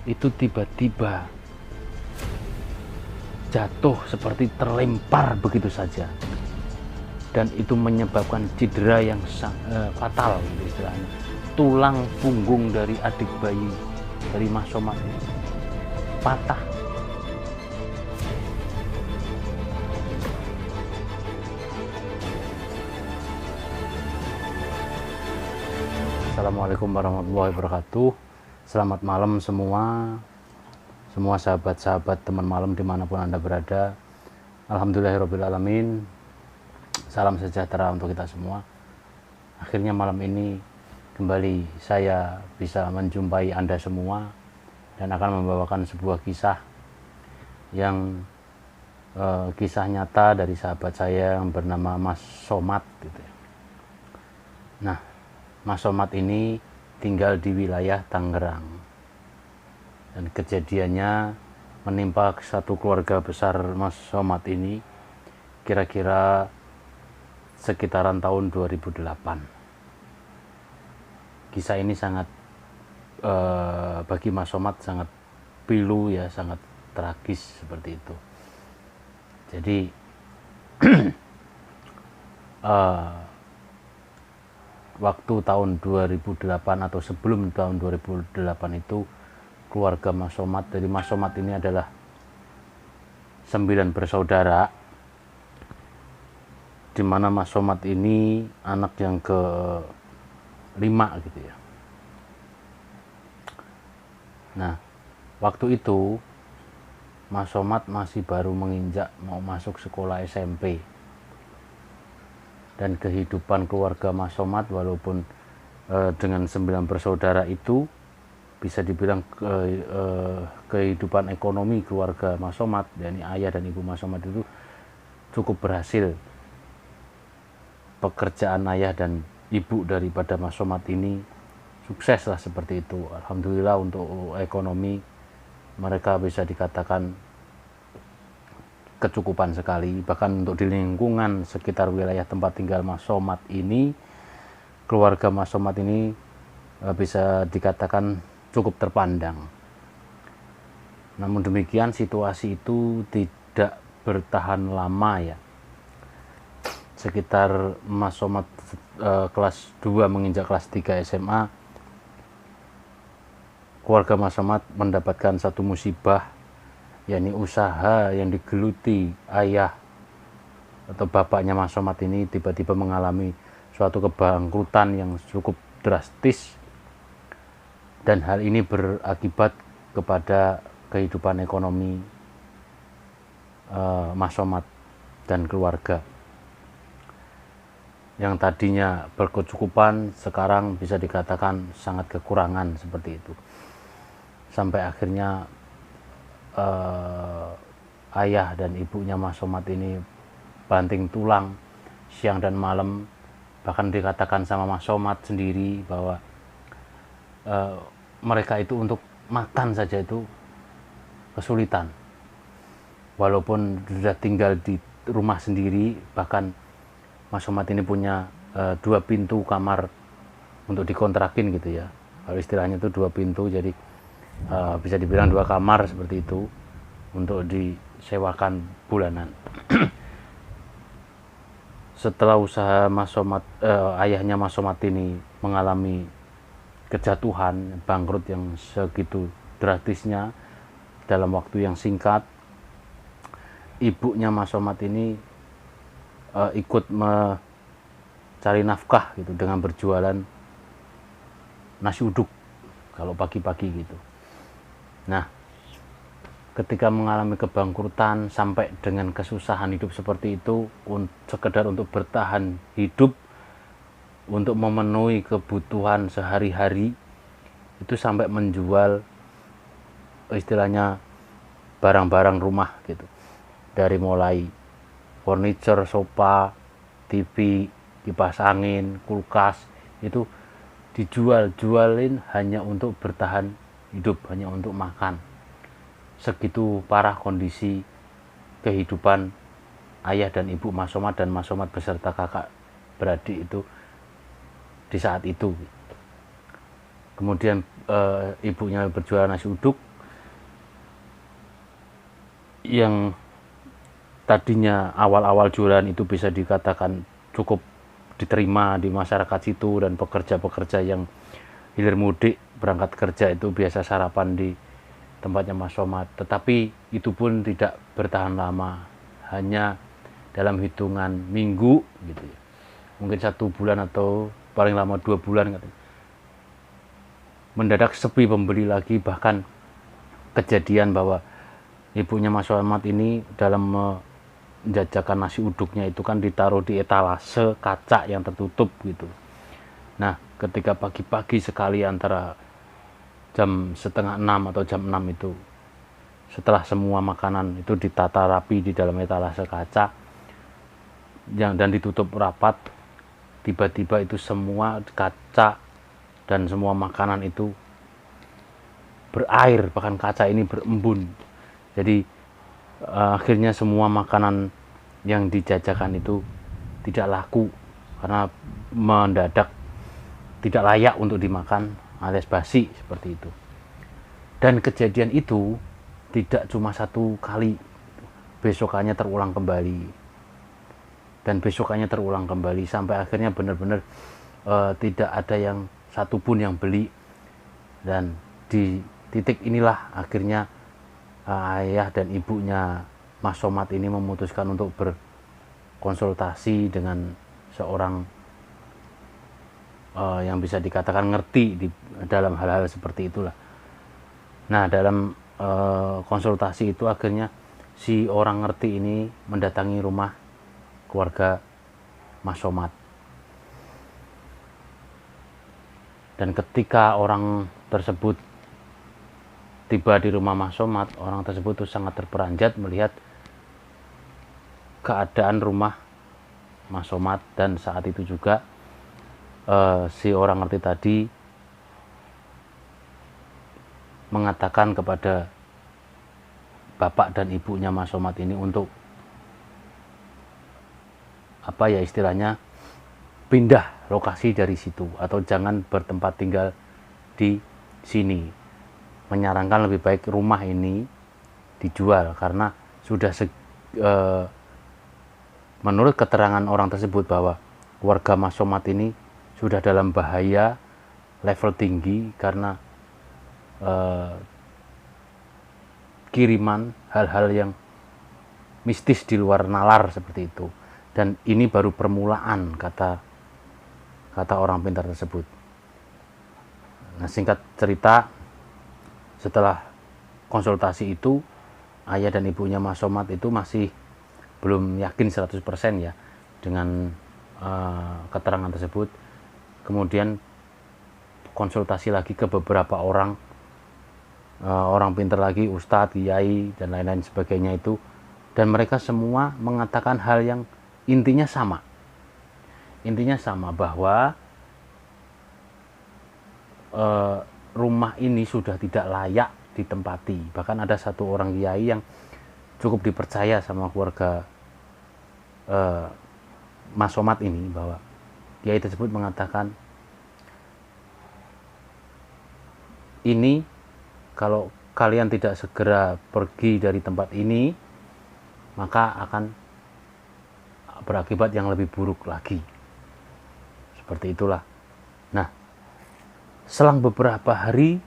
itu tiba-tiba jatuh seperti terlempar begitu saja, dan itu menyebabkan cedera yang fatal gitu istilahnya. Tulang punggung dari adik bayi dari Mas Somad ini patah. Assalamualaikum warahmatullahi wabarakatuh. Selamat malam semua sahabat-sahabat teman malam dimanapun Anda berada. Alhamdulillahirrabbilalamin. Salam sejahtera untuk kita semua. Akhirnya malam ini kembali saya bisa menjumpai Anda semua dan akan membawakan sebuah kisah yang kisah nyata dari sahabat saya yang bernama Mas Somad gitu ya. Nah, Mas Somad ini tinggal di wilayah Tangerang, dan kejadiannya menimpa satu keluarga besar Mas Somad ini kira-kira sekitaran tahun 2008. Kisah ini sangat bagi Mas Somad sangat pilu ya, sangat tragis seperti itu. Jadi waktu tahun 2008 atau sebelum tahun 2008 itu keluarga Mas Somad, dari Mas Somad ini adalah 9 bersaudara, di mana Mas Somad ini anak yang ke-5 gitu ya. Nah, waktu itu Mas Somad masih baru menginjak mau masuk sekolah SMP. Dan kehidupan keluarga Mas Somad walaupun dengan 9 bersaudara itu bisa dibilang kehidupan ekonomi keluarga Mas Somad, yakni ayah dan ibu Mas Somad itu cukup berhasil. Pekerjaan ayah dan ibu daripada Mas Somad ini sukses lah seperti itu. Alhamdulillah untuk ekonomi mereka bisa dikatakan kecukupan sekali. Bahkan untuk di lingkungan sekitar wilayah tempat tinggal Mas Somad ini, keluarga Mas Somad ini bisa dikatakan cukup terpandang. Namun demikian situasi itu tidak bertahan lama ya. Sekitar Mas Somad kelas 2 menginjak kelas 3 SMA, keluarga Mas Somad mendapatkan satu musibah, yakni usaha yang digeluti ayah atau bapaknya Mas Somad ini tiba-tiba mengalami suatu kebangkrutan yang cukup drastis, dan hal ini berakibat kepada kehidupan ekonomi Mas Somad dan keluarga. Yang tadinya berkecukupan sekarang bisa dikatakan sangat kekurangan seperti itu. Sampai akhirnya ayah dan ibunya Mas Somad ini banting tulang siang dan malam. Bahkan dikatakan sama Mas Somad sendiri bahwa mereka itu untuk makan saja itu kesulitan. Walaupun sudah tinggal di rumah sendiri, bahkan Mas Somad ini punya 2 pintu kamar untuk dikontrakin gitu ya. Kalau istilahnya itu 2 pintu, jadi bisa dibilang 2 kamar seperti itu untuk disewakan bulanan. Setelah usaha Mas Somad, ayahnya Mas Somad ini mengalami kejatuhan, bangkrut yang segitu drastisnya dalam waktu yang singkat, ibunya Mas Somad ini ikut mencari nafkah gitu dengan berjualan nasi uduk kalau pagi-pagi gitu. Nah, ketika mengalami kebangkrutan sampai dengan kesusahan hidup seperti itu, sekedar untuk bertahan hidup, untuk memenuhi kebutuhan sehari-hari, itu sampai menjual istilahnya barang-barang rumah gitu. Dari mulai furniture, sofa, TV, kipas angin, kulkas, itu dijualin hanya untuk bertahan hidup, hanya untuk makan. Segitu parah kondisi kehidupan ayah dan ibu Mas Somad dan Mas Somad beserta kakak beradik itu di saat itu. Kemudian ibunya berjualan nasi uduk, yang tadinya awal-awal jualan itu bisa dikatakan cukup diterima di masyarakat situ, dan pekerja-pekerja yang hilir mudik berangkat kerja itu biasa sarapan di tempatnya Mas Somad. Tetapi itu pun tidak bertahan lama, hanya dalam hitungan minggu gitu ya, mungkin 1 bulan atau paling lama 2 bulan katanya, mendadak sepi pembeli lagi. Bahkan kejadian bahwa ibunya Mas Somad ini dalam menjajakan nasi uduknya itu kan ditaruh di etalase kaca yang tertutup gitu. Nah, ketika pagi-pagi sekali antara jam setengah 6 atau jam 6 itu, setelah semua makanan itu ditata rapi di dalam etalase kaca dan ditutup rapat, tiba-tiba itu semua kaca dan semua makanan itu berair, bahkan kaca ini berembun. Jadi akhirnya semua makanan yang dijajakan itu tidak laku karena mendadak tidak layak untuk dimakan alias basi seperti itu. Dan kejadian itu tidak cuma 1 kali, besokannya terulang kembali dan besokannya terulang kembali sampai akhirnya benar-benar tidak ada yang satupun yang beli. Dan di titik inilah akhirnya ayah dan ibunya Mas Somad ini memutuskan untuk berkonsultasi dengan seorang yang bisa dikatakan ngerti di dalam hal-hal seperti itulah. Nah, dalam konsultasi itu akhirnya si orang ngerti ini mendatangi rumah keluarga Mas Somad. Dan ketika orang tersebut tiba di rumah Mas Somad, orang tersebut itu sangat terperanjat melihat keadaan rumah Mas Somad. Dan saat itu juga si orang ngerti tadi mengatakan kepada bapak dan ibunya Mas Somad ini untuk apa ya istilahnya, pindah lokasi dari situ atau jangan bertempat tinggal di sini. Menyarankan lebih baik rumah ini dijual karena sudah menurut keterangan orang tersebut bahwa keluarga Mas Somad ini sudah dalam bahaya level tinggi karena kiriman hal-hal yang mistis di luar nalar seperti itu. Dan ini baru permulaan, kata orang pintar tersebut. Nah, singkat cerita, setelah konsultasi itu, ayah dan ibunya Mas Somad itu masih belum yakin 100% ya dengan keterangan tersebut. Kemudian konsultasi lagi ke beberapa orang pintar lagi, ustadz, kiai, dan lain-lain sebagainya itu. Dan mereka semua mengatakan hal yang intinya sama. Intinya sama bahwa rumah ini sudah tidak layak ditempati. Bahkan ada satu orang kiai yang cukup dipercaya sama keluarga Mas Somad ini, bahwa kiai tersebut mengatakan, ini kalau kalian tidak segera pergi dari tempat ini, maka akan berakibat yang lebih buruk lagi. Seperti itulah. Nah, selang beberapa hari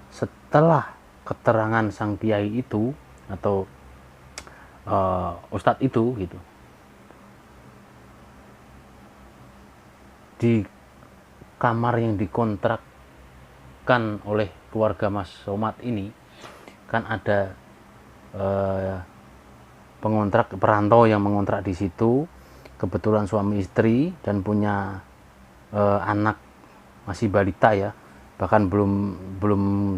setelah keterangan sang kiai itu atau ustadz itu gitu, di kamar yang dikontrakkan oleh keluarga Mas Somad ini kan ada pengontrak perantau yang mengontrak di situ, kebetulan suami istri dan punya anak masih balita ya, bahkan belum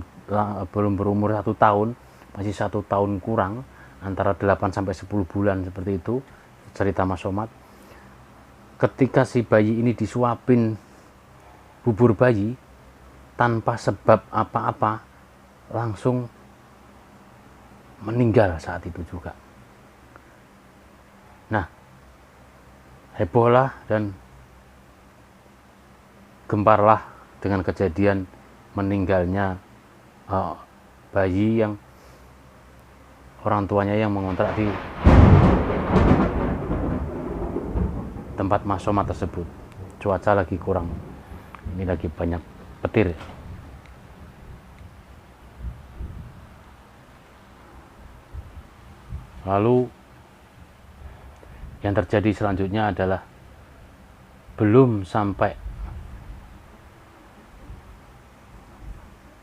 berumur 1 tahun, masih 1 tahun kurang, antara 8 sampai 10 bulan seperti itu cerita Mas Somad. Ketika si bayi ini disuapin bubur bayi tanpa sebab apa-apa, langsung meninggal saat itu juga. Nah, hebohlah dan gemparlah dengan kejadian meninggalnya bayi yang orang tuanya yang mengontrak di tempat Mas Somad tersebut. Cuaca lagi kurang, ini lagi banyak petir. Lalu yang terjadi selanjutnya adalah belum sampai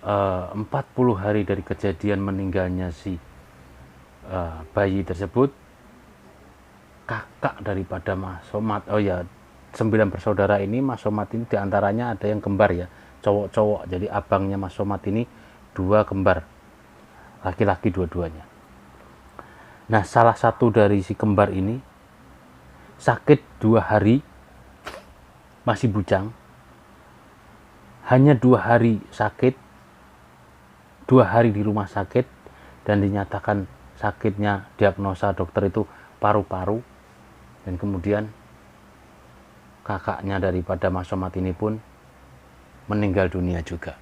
40 hari dari kejadian meninggalnya si bayi tersebut, kakak daripada Mas Somad, 9 bersaudara ini, Mas Somad ini diantaranya ada yang kembar ya, cowok-cowok. Jadi abangnya Mas Somad ini 2 kembar, laki-laki dua-duanya. Nah, salah satu dari si kembar ini sakit 2 hari, masih bujang. Hanya 2 hari sakit, 2 hari di rumah sakit, dan dinyatakan sakitnya, diagnosa dokter itu paru-paru. Dan kemudian kakaknya daripada Mas Somad ini pun meninggal dunia juga,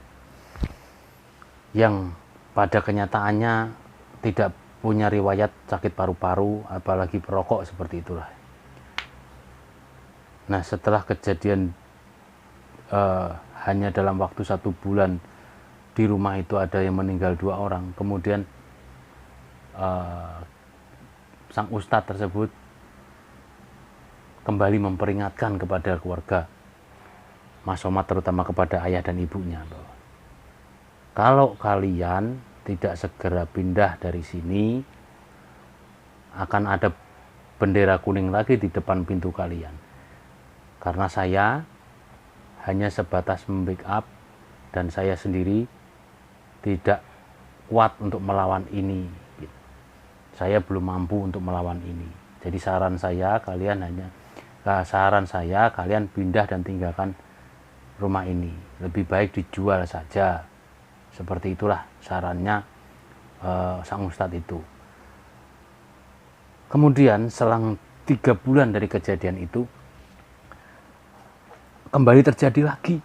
yang pada kenyataannya tidak punya riwayat sakit paru-paru, apalagi perokok, seperti itulah. Nah, setelah kejadian hanya dalam waktu 1 bulan di rumah itu ada yang meninggal 2 orang, kemudian sang ustadz tersebut kembali memperingatkan kepada keluarga Mas Somad, terutama kepada ayah dan ibunya, bahwa kalau kalian tidak segera pindah dari sini, akan ada bendera kuning lagi di depan pintu kalian. Karena saya hanya sebatas membackup, dan saya sendiri tidak kuat untuk melawan ini. Saya belum mampu untuk melawan ini. Jadi saran saya kalian pindah dan tinggalkan rumah ini. Lebih baik dijual saja. Seperti itulah sarannya sang ustadz itu. Kemudian selang 3 bulan dari kejadian itu, kembali terjadi lagi.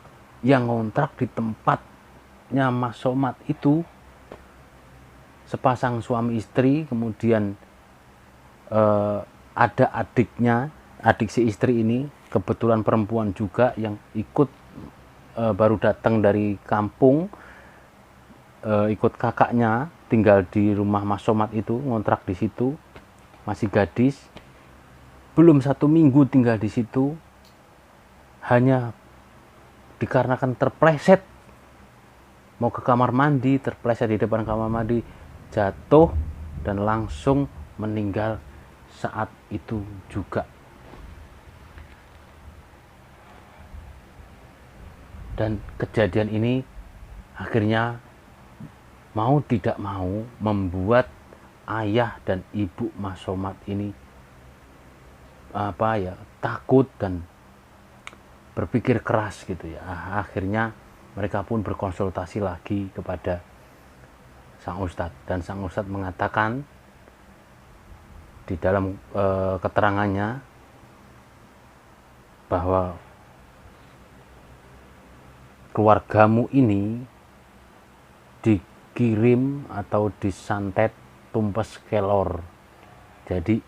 Yang ngontrak di tempatnya Mas Somad itu sepasang suami istri, kemudian ada adiknya, adik si istri ini kebetulan perempuan juga yang ikut, baru datang dari kampung, ikut kakaknya tinggal di rumah Mas Somad itu, ngontrak di situ, masih gadis, belum 1 minggu tinggal di situ, hanya dikarenakan terpleset mau ke kamar mandi, terpleset di depan kamar mandi, jatuh dan langsung meninggal saat itu juga. Dan kejadian ini akhirnya mau tidak mau membuat ayah dan ibu Mas Somad ini takut dan berpikir keras gitu ya. Akhirnya mereka pun berkonsultasi lagi kepada sang ustadz, dan sang ustadz mengatakan di dalam keterangannya bahwa keluargamu ini dikirim atau disantet tumpes kelor. Jadi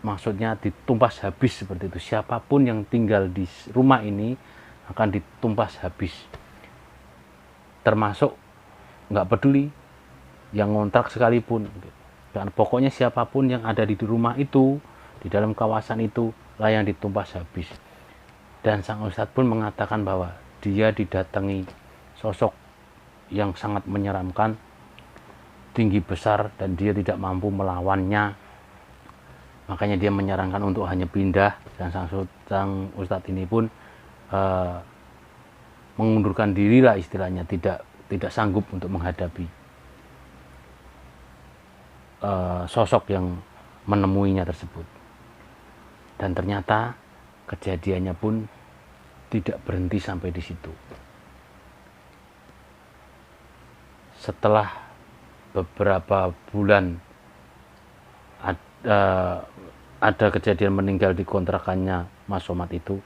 maksudnya ditumpas habis seperti itu. Siapapun yang tinggal di rumah ini akan ditumpas habis. Termasuk nggak peduli yang ngontrak sekalipun. Dan pokoknya siapapun yang ada di rumah itu, di dalam kawasan itu lah yang ditumpas habis. Dan sang ustadz pun mengatakan bahwa dia didatangi sosok yang sangat menyeramkan, tinggi besar, dan dia tidak mampu melawannya. Makanya dia menyarankan untuk hanya pindah, dan sang ustadz ini pun mengundurkan diri lah istilahnya, tidak sanggup untuk menghadapi sosok yang menemuinya tersebut. Dan ternyata kejadiannya pun tidak berhenti sampai di situ. Setelah beberapa bulan ada kejadian meninggal di kontrakannya Mas Somad itu,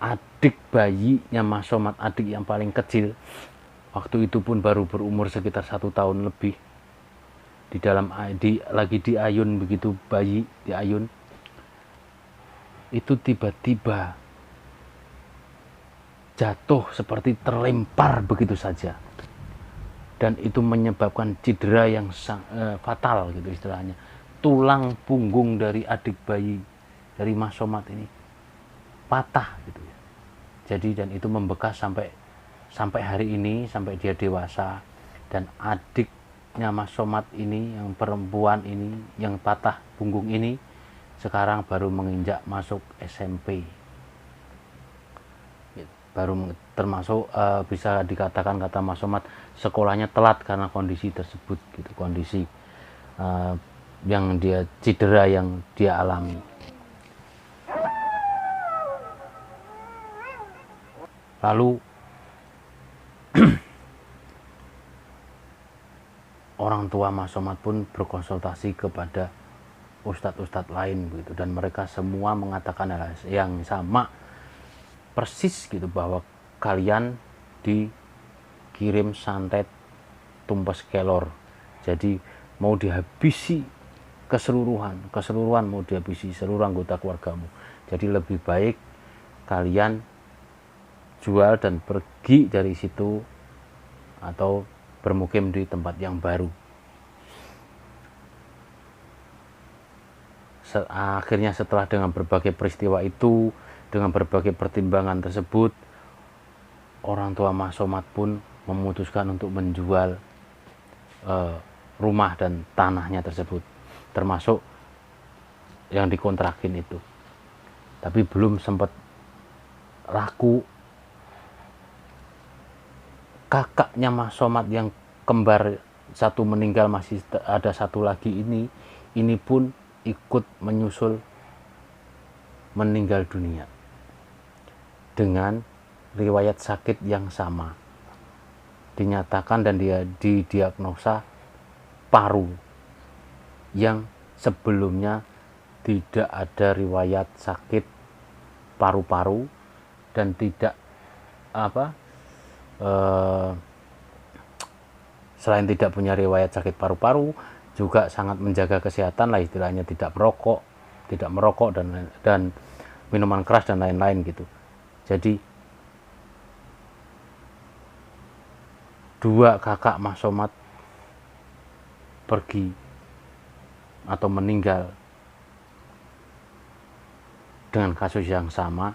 adik bayinya Mas Somad, adik yang paling kecil, waktu itu pun baru berumur sekitar 1 tahun lebih, lagi diayun begitu, bayi diayun, itu tiba-tiba jatuh seperti terlempar begitu saja, dan itu menyebabkan cedera yang fatal gitu istilahnya. Tulang punggung dari adik bayi dari Mas Somad ini patah gitu ya. Jadi dan itu membekas sampai hari ini, sampai dia dewasa. Dan adiknya Mas Somad ini yang perempuan ini yang patah punggung ini sekarang baru menginjak masuk SMP, baru termasuk bisa dikatakan, kata Mas Somad, sekolahnya telat karena kondisi tersebut gitu, kondisi yang dia cedera yang dia alami. Lalu orang tua Mas Somad pun berkonsultasi kepada ustadz-ustadz lain begitu, dan mereka semua mengatakan hal yang sama persis gitu, bahwa kalian dikirim santet tumpes kelor, jadi mau dihabisi keseluruhan mau dihabisi seluruh anggota keluargamu. Jadi lebih baik kalian jual dan pergi dari situ atau bermukim di tempat yang baru. Akhirnya setelah dengan berbagai peristiwa itu, dengan berbagai pertimbangan tersebut, orang tua Mas Somad pun memutuskan untuk menjual rumah dan tanahnya tersebut, termasuk yang dikontrakin itu. Tapi belum sempat laku, kakaknya Mas Somad yang kembar satu meninggal, masih ada satu lagi ini pun ikut menyusul meninggal dunia dengan riwayat sakit yang sama. Dinyatakan dan dia didiagnosa paru, yang sebelumnya tidak ada riwayat sakit paru-paru, dan tidak selain tidak punya riwayat sakit paru-paru, juga sangat menjaga kesehatan lah istilahnya, tidak merokok dan minuman keras dan lain-lain gitu. Jadi dua kakak Mas Somad pergi atau meninggal dengan kasus yang sama.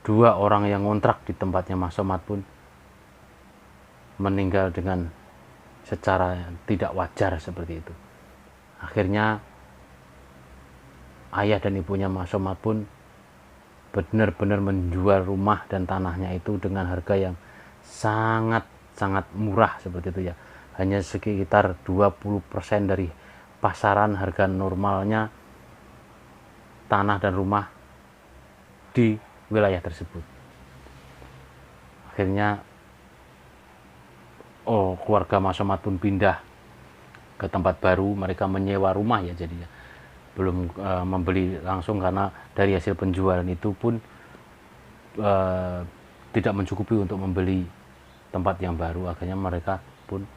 Dua orang yang ngontrak di tempatnya Mas Somad pun meninggal dengan secara tidak wajar seperti itu. Akhirnya ayah dan ibunya Mas Somad pun benar-benar menjual rumah dan tanahnya itu dengan harga yang sangat murah seperti itu ya. Hanya sekitar 20% dari pasaran harga normalnya tanah dan rumah di wilayah tersebut. Akhirnya keluarga Mas Somad pun pindah ke tempat baru. Mereka menyewa rumah ya, jadinya belum membeli langsung, karena dari hasil penjualan itu pun tidak mencukupi untuk membeli tempat yang baru. Akhirnya mereka pun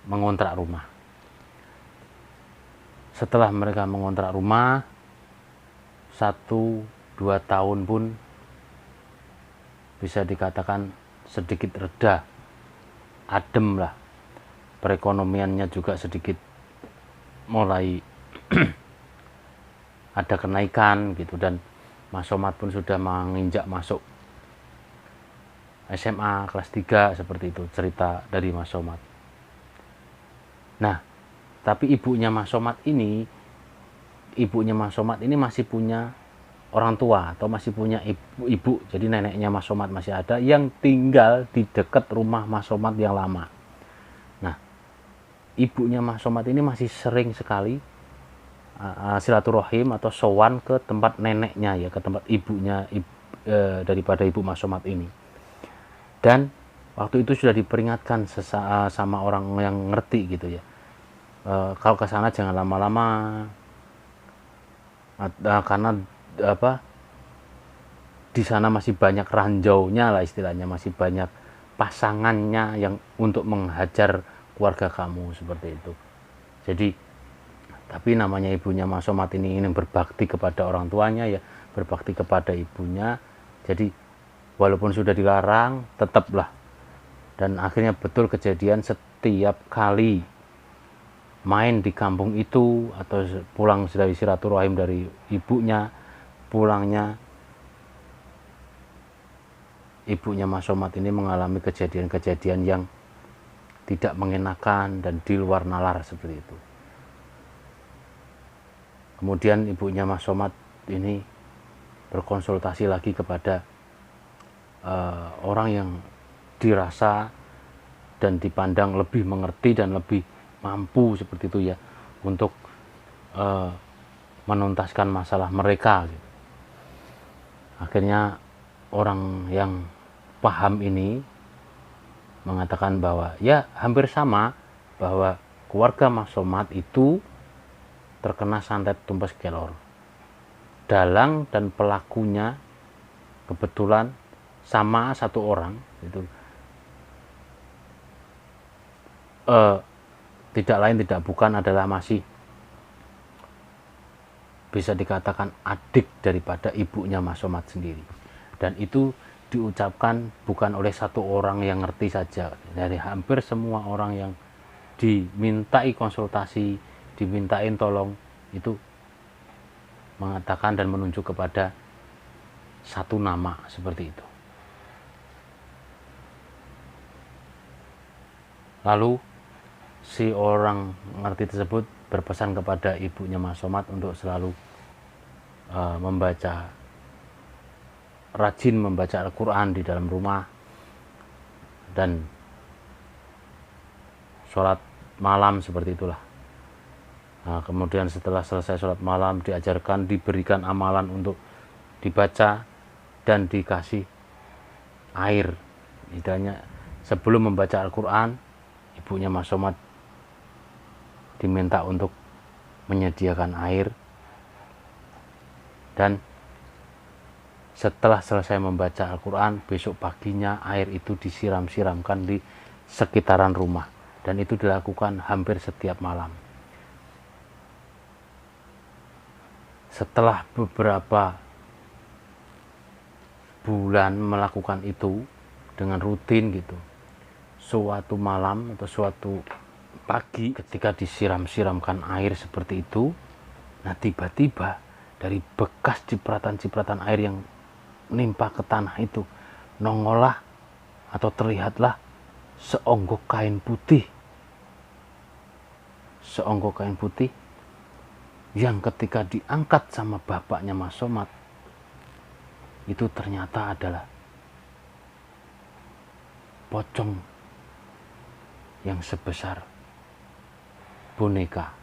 mengontrak rumah. Setelah mereka mengontrak rumah 1-2 tahun pun bisa dikatakan sedikit reda, adem lah, perekonomiannya juga sedikit mulai ada kenaikan gitu, dan Mas Somad pun sudah menginjak masuk SMA kelas 3 seperti itu cerita dari Mas Somad. Nah, tapi ibunya Mas Somad ini masih punya orang tua atau masih punya ibu. Jadi neneknya Mas Somad masih ada yang tinggal di dekat rumah Mas Somad yang lama. Nah, ibunya Mas Somad ini masih sering sekali silaturahim atau sowan ke tempat neneknya ya, ke tempat ibunya daripada ibu Mas Somad ini. Dan waktu itu sudah diperingatkan sama orang yang ngerti gitu ya, kalau ke sana jangan lama-lama, karena di sana masih banyak ranjaunya lah istilahnya, masih banyak pasangannya yang untuk menghajar keluarga kamu, seperti itu. Jadi tapi namanya ibunya Mas Somad ini ingin berbakti kepada orang tuanya, ya berbakti kepada ibunya. Jadi walaupun sudah dilarang, tetaplah. Dan akhirnya betul kejadian, setiap kali main di kampung itu atau pulang dari silaturahim dari ibunya, pulangnya ibunya Mas Somad ini mengalami kejadian-kejadian yang tidak mengenakan dan di luar nalar seperti itu. Kemudian ibunya Mas Somad ini berkonsultasi lagi kepada orang yang dirasa dan dipandang lebih mengerti dan lebih mampu seperti itu ya, untuk menuntaskan masalah mereka. Akhirnya orang yang paham ini mengatakan bahwa ya hampir sama, bahwa keluarga Mas Somad itu terkena santet tumpes kelor. Dalang dan pelakunya kebetulan sama satu orang, itu tidak lain tidak bukan adalah masih bisa dikatakan adik daripada ibunya Mas Somad sendiri. Dan itu diucapkan bukan oleh satu orang yang ngerti saja, dari hampir semua orang yang dimintai konsultasi, dimintain tolong, itu mengatakan dan menunjuk kepada satu nama seperti itu. Lalu si orang ngerti tersebut berpesan kepada ibunya Mas Somad untuk selalu rajin membaca Al-Quran di dalam rumah dan sholat malam seperti itulah. Nah, kemudian setelah selesai sholat malam diajarkan, diberikan amalan untuk dibaca dan dikasih air. Istilahnya sebelum membaca Al-Quran, ibunya Mas Somad diminta untuk menyediakan air, dan setelah selesai membaca Al-Quran, besok paginya air itu disiram-siramkan di sekitaran rumah, dan itu dilakukan hampir setiap malam. Setelah beberapa bulan melakukan itu dengan rutin gitu, suatu malam atau suatu pagi ketika disiram-siramkan air seperti itu, nah tiba-tiba dari bekas cipratan-cipratan air yang nimpa ke tanah itu, nongollah atau terlihatlah seonggok kain putih. Seonggok kain putih yang ketika diangkat sama bapaknya Mas Somad, itu ternyata adalah pocong yang sebesar boneka.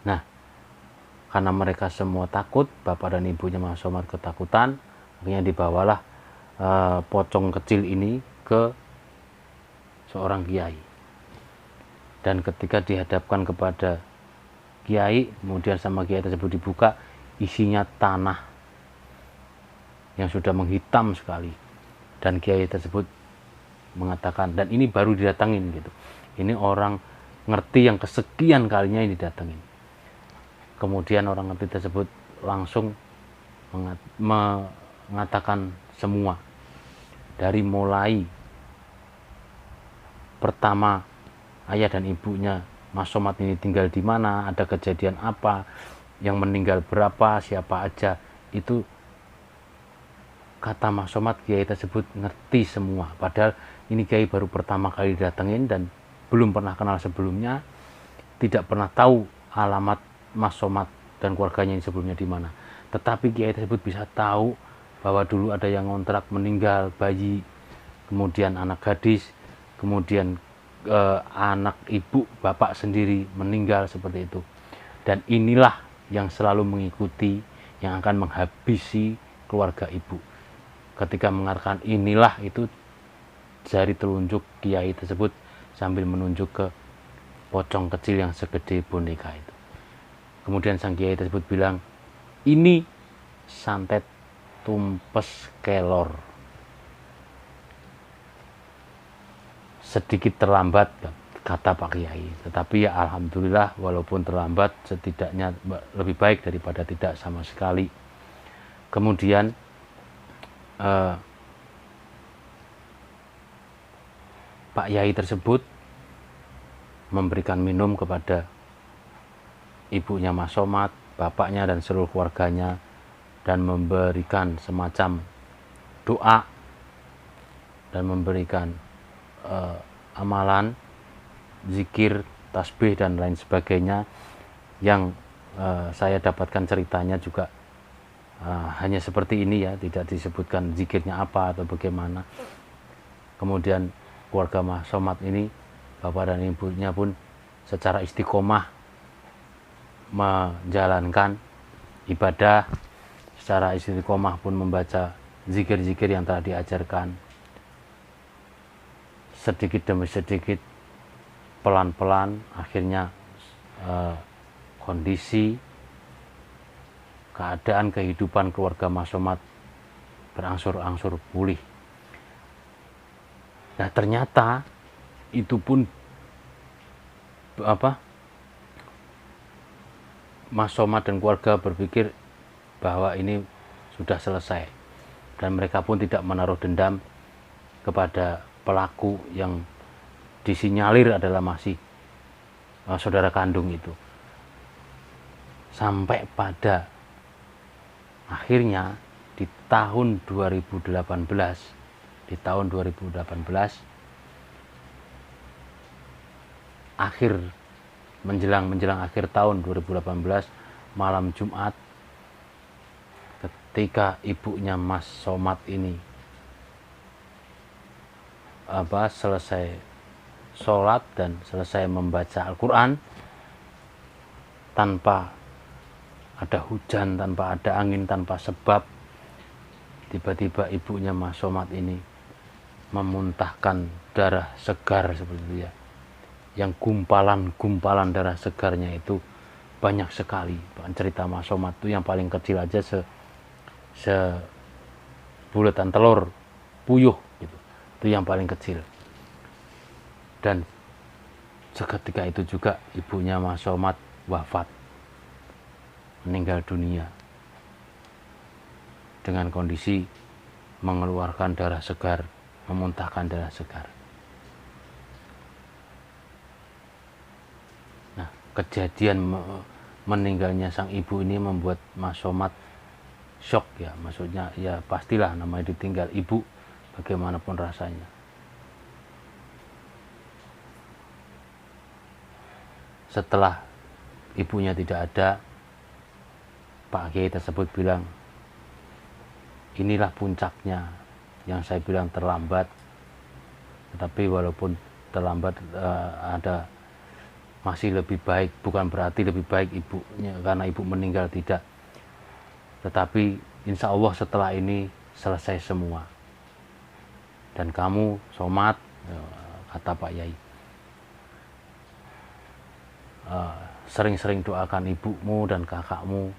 Nah, karena mereka semua takut, bapak dan ibunya Mas Somad ketakutan, akhirnya dibawalah pocong kecil ini ke seorang kiai. Dan ketika dihadapkan kepada kiai, kemudian sama kiai tersebut dibuka, isinya tanah yang sudah menghitam sekali. Dan kiai tersebut mengatakan, dan ini baru didatangin gitu, ini orang ngerti yang kesekian kalinya ini didatangin. Kemudian orang ngerti tersebut langsung mengatakan semua, dari mulai pertama ayah dan ibunya Mas Somad ini tinggal di mana, ada kejadian apa, yang meninggal berapa, siapa aja, itu kata Mas Somad kiai tersebut ngerti semua. Padahal ini kiai baru pertama kali datengin dan belum pernah kenal sebelumnya, tidak pernah tahu alamat Mas Somad dan keluarganya ini sebelumnya di mana. Tetapi kiai tersebut bisa tahu bahwa dulu ada yang ngontrak meninggal, bayi, kemudian anak gadis, kemudian anak ibu bapak sendiri meninggal seperti itu. Dan inilah yang selalu mengikuti, yang akan menghabisi keluarga ibu. Ketika mengatakan inilah, itu jari telunjuk kiai tersebut sambil menunjuk ke pocong kecil yang segede boneka itu. Kemudian sang kiai tersebut bilang, ini santet tumpes kelor. sedikit terlambat kata Pak Kiai, tetapi ya alhamdulillah walaupun terlambat setidaknya lebih baik daripada tidak sama sekali. Kemudian Pak Yai tersebut memberikan minum kepada ibunya Mas Somad, bapaknya dan seluruh keluarganya, dan memberikan semacam doa dan memberikan amalan, zikir, tasbih dan lain sebagainya yang saya dapatkan ceritanya juga hanya seperti ini ya, tidak disebutkan zikirnya apa atau bagaimana. Kemudian keluarga Mas Somad ini, bapak dan ibunya pun secara istiqomah menjalankan ibadah, secara istiqomah pun membaca zikir-zikir yang telah diajarkan. Sedikit demi sedikit, pelan-pelan, akhirnya kondisi, keadaan kehidupan keluarga Mas Somad berangsur-angsur pulih. Nah ternyata itu pun Mas Somad dan keluarga berpikir bahwa ini sudah selesai, dan mereka pun tidak menaruh dendam kepada pelaku yang disinyalir adalah masih saudara kandung itu. Sampai pada akhirnya di tahun 2018 menjelang akhir tahun 2018, malam Jumat, ketika ibunya Mas Somad ini selesai sholat dan selesai membaca Al-Quran, tanpa ada hujan, tanpa ada angin, tanpa sebab, tiba-tiba ibunya Mas Somad ini memuntahkan darah segar seperti itu ya, yang gumpalan darah segarnya itu banyak sekali. Bahkan cerita Mas Somad itu yang paling kecil aja sebulatan telur puyuh gitu, itu yang paling kecil. Dan seketika itu juga ibunya Mas Somad wafat, meninggal dunia dengan kondisi mengeluarkan darah segar, memuntahkan darah segar. Nah, kejadian meninggalnya sang ibu ini membuat Mas Somad shock ya, maksudnya ya pastilah namanya ditinggal ibu, bagaimanapun rasanya. Setelah ibunya tidak ada, Pak Kiai tersebut bilang, inilah puncaknya yang saya bilang terlambat, tetapi walaupun terlambat ada masih lebih baik, bukan berarti lebih baik ibunya karena ibu meninggal, tidak, tetapi insya Allah setelah ini selesai semua. Dan kamu Somad, kata Pak Yai, sering-sering doakan ibumu dan kakakmu,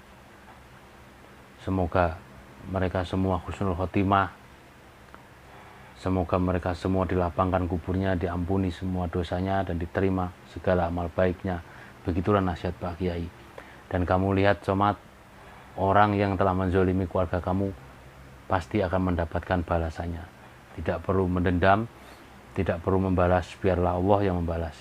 semoga mereka semua husnul khotimah, semoga mereka semua dilapangkan kuburnya, diampuni semua dosanya dan diterima segala amal baiknya. Begitulah nasihat Pak Kiai. Dan kamu lihat Somad, orang yang telah menzolimi keluarga kamu pasti akan mendapatkan balasannya. Tidak perlu mendendam, tidak perlu membalas, biarlah Allah yang membalas.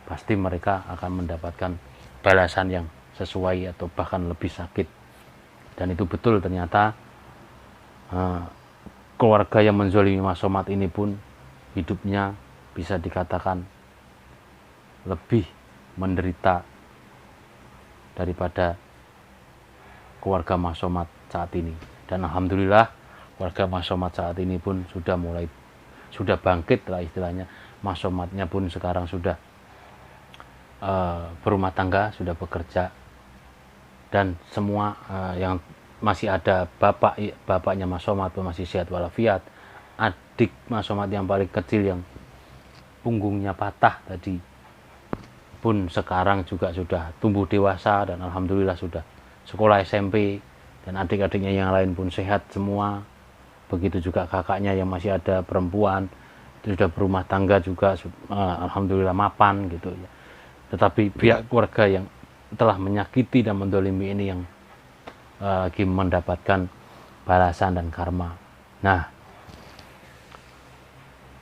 Pasti mereka akan mendapatkan balasan yang sesuai atau bahkan lebih sakit. Dan itu betul, ternyata keluarga yang menzolimi Mas Somad ini pun hidupnya bisa dikatakan lebih menderita daripada keluarga Mas Somad saat ini. Dan alhamdulillah keluarga Mas Somad saat ini pun sudah bangkit lah istilahnya. Mas Somadnya pun sekarang sudah berumah tangga, sudah bekerja, dan semua yang masih ada bapaknya Mas Somad pun masih sehat walafiat. Adik Mas Somad yang paling kecil yang punggungnya patah tadi pun sekarang juga sudah tumbuh dewasa dan alhamdulillah sudah sekolah SMP, dan adik-adiknya yang lain pun sehat semua. Begitu juga kakaknya yang masih ada perempuan sudah berumah tangga juga, alhamdulillah mapan gitu ya. Tetapi pihak keluarga yang telah menyakiti dan mendolimi ini yang lagi mendapatkan balasan dan karma. Nah,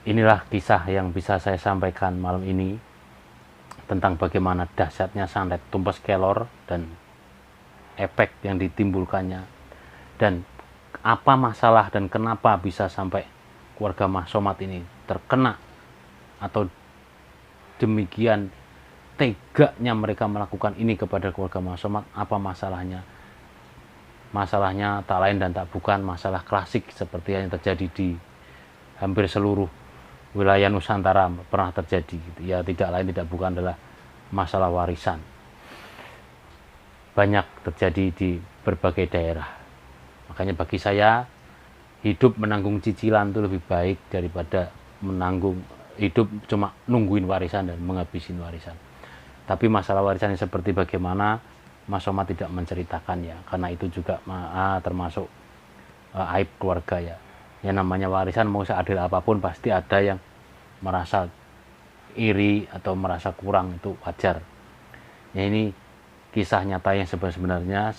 inilah kisah yang bisa saya sampaikan malam ini tentang bagaimana dahsyatnya santet tumpes kelor dan efek yang ditimbulkannya, dan apa masalah dan kenapa bisa sampai keluarga Mas Somad ini terkena, atau demikian teganya mereka melakukan ini kepada keluarga Mas Somad. Apa masalahnya? Masalahnya tak lain dan tak bukan masalah klasik seperti yang terjadi di hampir seluruh wilayah Nusantara pernah terjadi gitu. Ya, tidak lain tidak bukan adalah masalah warisan. Banyak terjadi di berbagai daerah. Makanya bagi saya, hidup menanggung cicilan itu lebih baik daripada menanggung hidup cuma nungguin warisan dan menghabisin warisan. Tapi masalah warisan yang seperti bagaimana, Mas Somad tidak menceritakan ya, karena itu juga termasuk aib keluarga ya. Yang namanya warisan mau seadil apapun pasti ada yang merasa iri atau merasa kurang, itu wajar. Ya, ini kisah nyata yang sebenarnya.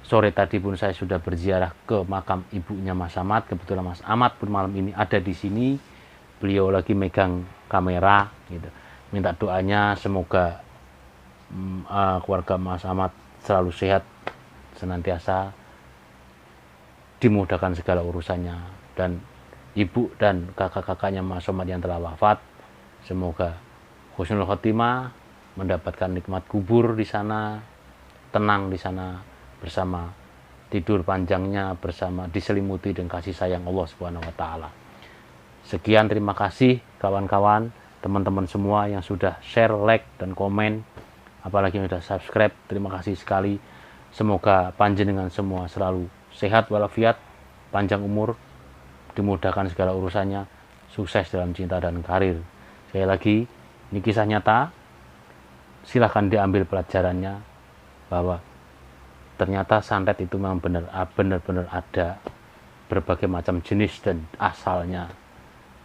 Sore tadi pun saya sudah berziarah ke makam ibunya Mas Samad. Kebetulan Mas Ahmad pun malam ini ada di sini. Beliau lagi megang kamera gitu. Minta doanya semoga keluarga Mas Ahmad selalu sehat, senantiasa dimudahkan segala urusannya, dan ibu dan kakak-kakaknya Mas Somad yang telah wafat semoga husnul khotimah, mendapatkan nikmat kubur di sana, tenang di sana bersama tidur panjangnya, bersama diselimuti dengan kasih sayang Allah Subhanahu wa taala. Sekian, terima kasih kawan-kawan, teman-teman semua yang sudah share, like dan komen, apalagi yang sudah subscribe. Terima kasih sekali. Semoga panjenengan semua selalu sehat walafiat, panjang umur, dimudahkan segala urusannya, sukses dalam cinta dan karir. Sekali lagi, ini kisah nyata. Silahkan diambil pelajarannya bahwa ternyata santet itu memang benar-benar ada berbagai macam jenis dan asalnya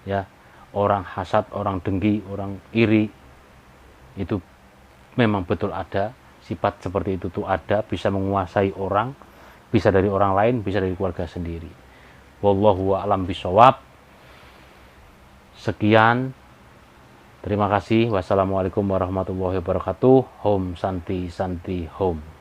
ya. Orang hasad, orang dengki, orang iri itu memang betul ada. Sifat seperti itu tuh ada, bisa menguasai orang, bisa dari orang lain, bisa dari keluarga sendiri. Wallahu a'lam bishawab. Sekian, terima kasih. Wassalamualaikum warahmatullahi wabarakatuh. Om Santi Santi Om.